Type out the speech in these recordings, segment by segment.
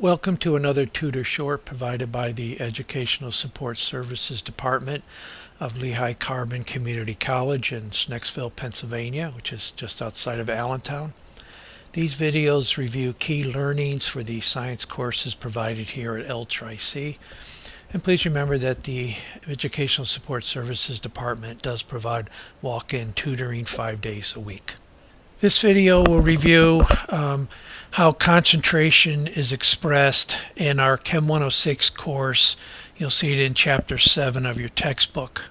Welcome to another tutor short provided by the Educational Support Services Department of Lehigh Carbon Community College in Snexville, Pennsylvania, which is just outside of Allentown. These videos review key learnings for the science courses provided here at lccc. And please remember that the Educational Support Services Department does provide walk-in tutoring 5 days a week. This video will review how concentration is expressed in our Chem 106 course. You'll see it in Chapter 7 of your textbook.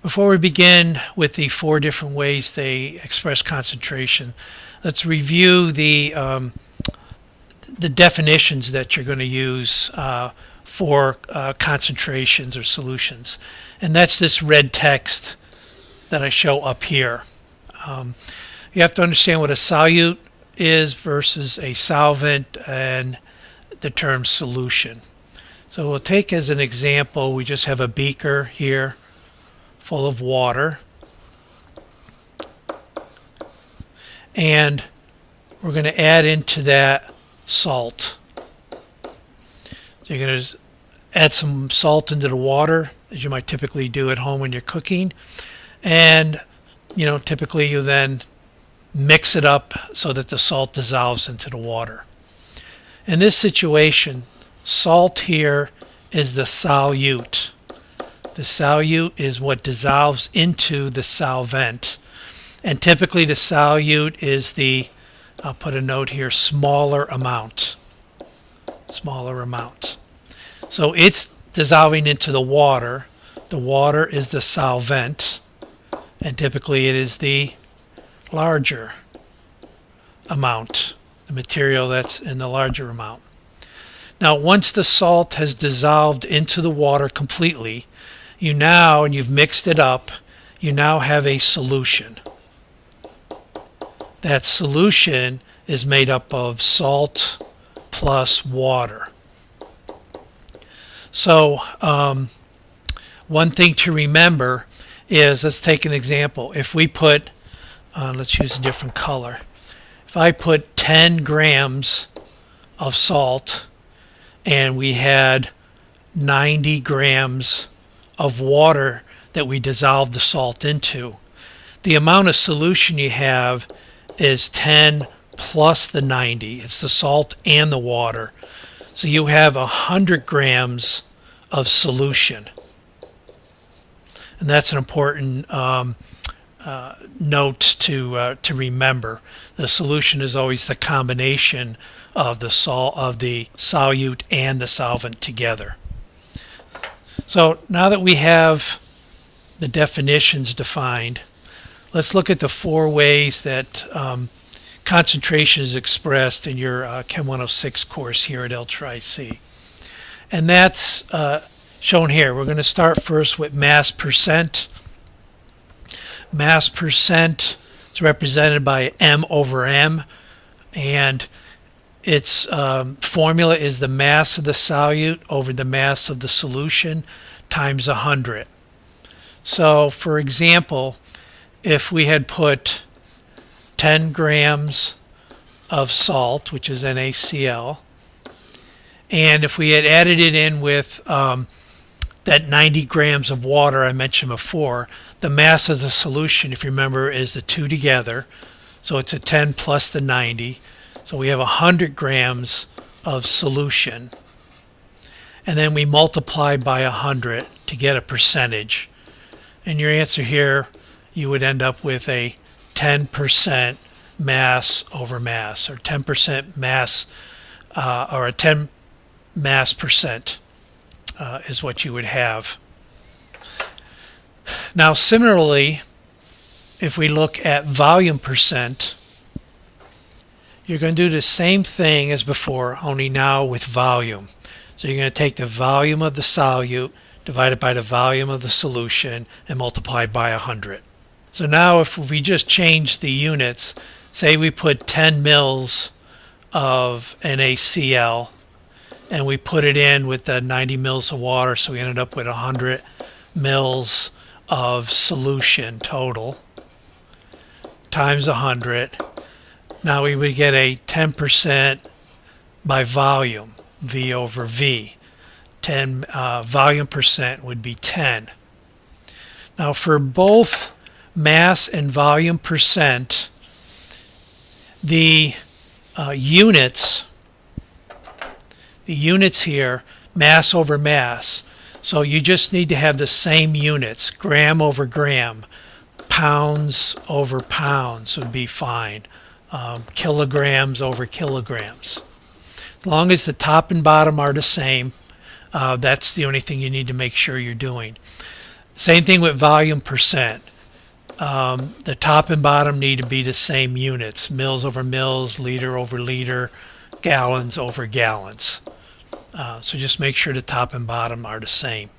Before we begin with the 4 different ways they express concentration, let's review the definitions that you're going to use for concentrations or solutions. And that's this red text that I show up here. You have to understand what a solute is versus a solvent and the term solution. So we'll take as an example, we just have a beaker here full of water, and we're going to add into that salt. So you're going to add some salt into the water, as you might typically do at home when you're cooking, and typically you then mix it up so that the salt dissolves into the water. In this situation, salt here is the solute. The solute is what dissolves into the solvent. And typically the solute is the, I'll put a note here, smaller amount. Smaller amount. So it's dissolving into the water. The water is the solvent. And typically it is the larger amount, the material that's in the larger amount. Now, once the salt has dissolved into the water completely, and you've mixed it up, you now have a solution. That solution is made up of salt plus water. So, one thing to remember is, let's take an example. If we put let's use a different color. If I put 10 grams of salt and we had 90 grams of water that we dissolved the salt into, the amount of solution you have is 10 plus the 90. It's the salt and the water. So you have 100 grams of solution. And that's an important note to remember. The solution is always the combination of the solute and the solvent together. So now that we have the definitions defined, let's look at the 4 ways that concentration is expressed in your Chem 106 course here at LCC. And that's shown here. We're going to start first with mass percent. Mass percent is represented by M over M, and its formula is the mass of the solute over the mass of the solution times 100. So, for example, if we had put 10 grams of salt, which is NaCl, and if we had added it in with that 90 grams of water I mentioned before, the mass of the solution, if you remember, is the 2 together. So it's a 10 plus the 90. So we have 100 grams of solution. And then we multiply by 100 to get a percentage. And your answer here, you would end up with a 10% mass over mass, or 10% mass, or a 10 mass percent is what you would have. Now, similarly, if we look at volume percent, you're going to do the same thing as before, only now with volume. So you're going to take the volume of the solute divided by the volume of the solution and multiply by 100. So now if we just change the units, say we put 10 mils of NaCl and we put it in with the 90 mils of water, so we ended up with 100 mils of solution total times 100. Now we would get a 10% by volume, V over V. 10 volume percent would be 10. Now for both mass and volume percent, the units here, mass over mass. So you just need to have the same units, gram over gram, pounds over pounds would be fine, kilograms over kilograms. As long as the top and bottom are the same, that's the only thing you need to make sure you're doing. Same thing with volume percent. The top and bottom need to be the same units, mils over mils, liter over liter, gallons over gallons. So just make sure the top and bottom are the same.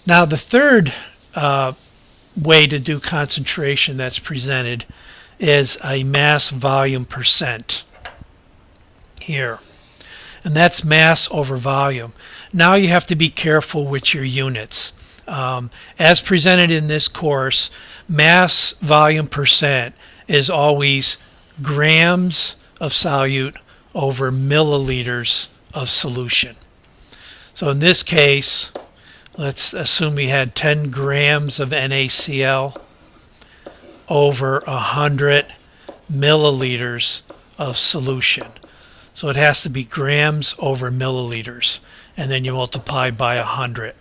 Now the third way to do concentration that's presented is a mass volume percent here. And that's mass over volume. Now you have to be careful with your units. As presented in this course, mass volume percent is always grams of solute over milliliters of solution. So in this case, let's assume we had 10 grams of NaCl over 100 milliliters of solution. So it has to be grams over milliliters, and then you multiply by 100.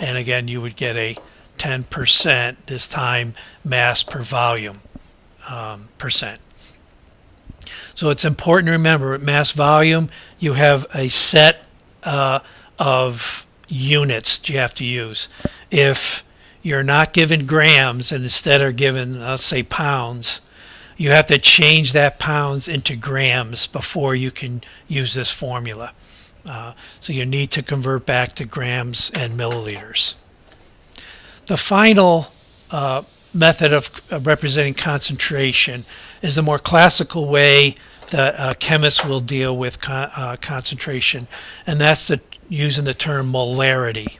And again, you would get a 10%, this time mass per volume percent. So it's important to remember at mass volume, you have a set of units you have to use. If you're not given grams and instead are given, let's say, pounds, you have to change that pounds into grams before you can use this formula. So you need to convert back to grams and milliliters. The final method of representing concentration is the more classical way that chemists will deal with concentration, and that's using the term molarity.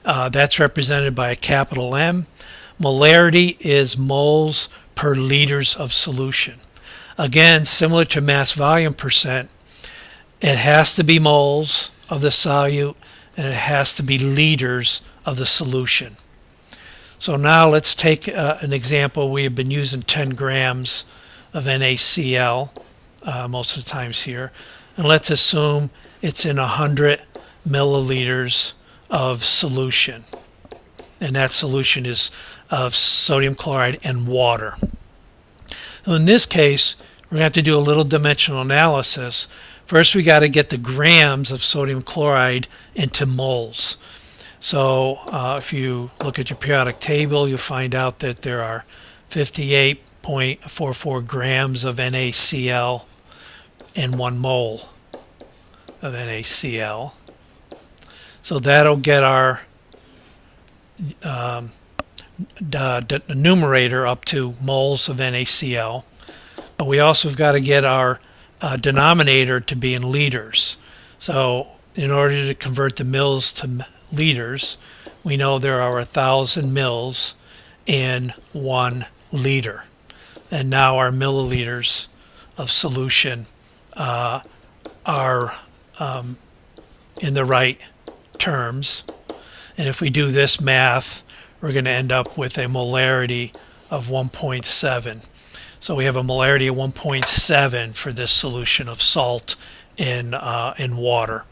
That's represented by a capital M. Molarity is moles per liters of solution. Again, similar to mass volume percent, it has to be moles of the solute and it has to be liters of the solution. So now let's take an example. We have been using 10 grams of NaCl most of the times here, and let's assume it's in 100 milliliters of solution, and that solution is of sodium chloride and water. So in this case, we're going to have to do a little dimensional analysis. First, we got to get the grams of sodium chloride into moles. So if you look at your periodic table, you'll find out that there are 58.44 grams of NaCl in 1 mole of NaCl. So that'll get our numerator up to moles of NaCl. But we also have got to get our denominator to be in liters. So in order to convert the mils to liters, we know there are 1,000 mils in 1 liter. And now our milliliters of solution are in the right terms. And if we do this math, we're going to end up with a molarity of 1.7. So we have a molarity of 1.7 for this solution of salt in water.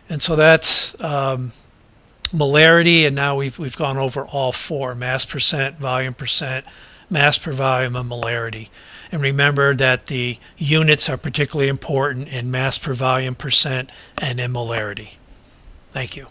And so that's molarity, and now we've gone over all 4: mass percent, volume percent, mass per volume, and molarity. And remember that the units are particularly important in mass per volume percent and in molarity. Thank you.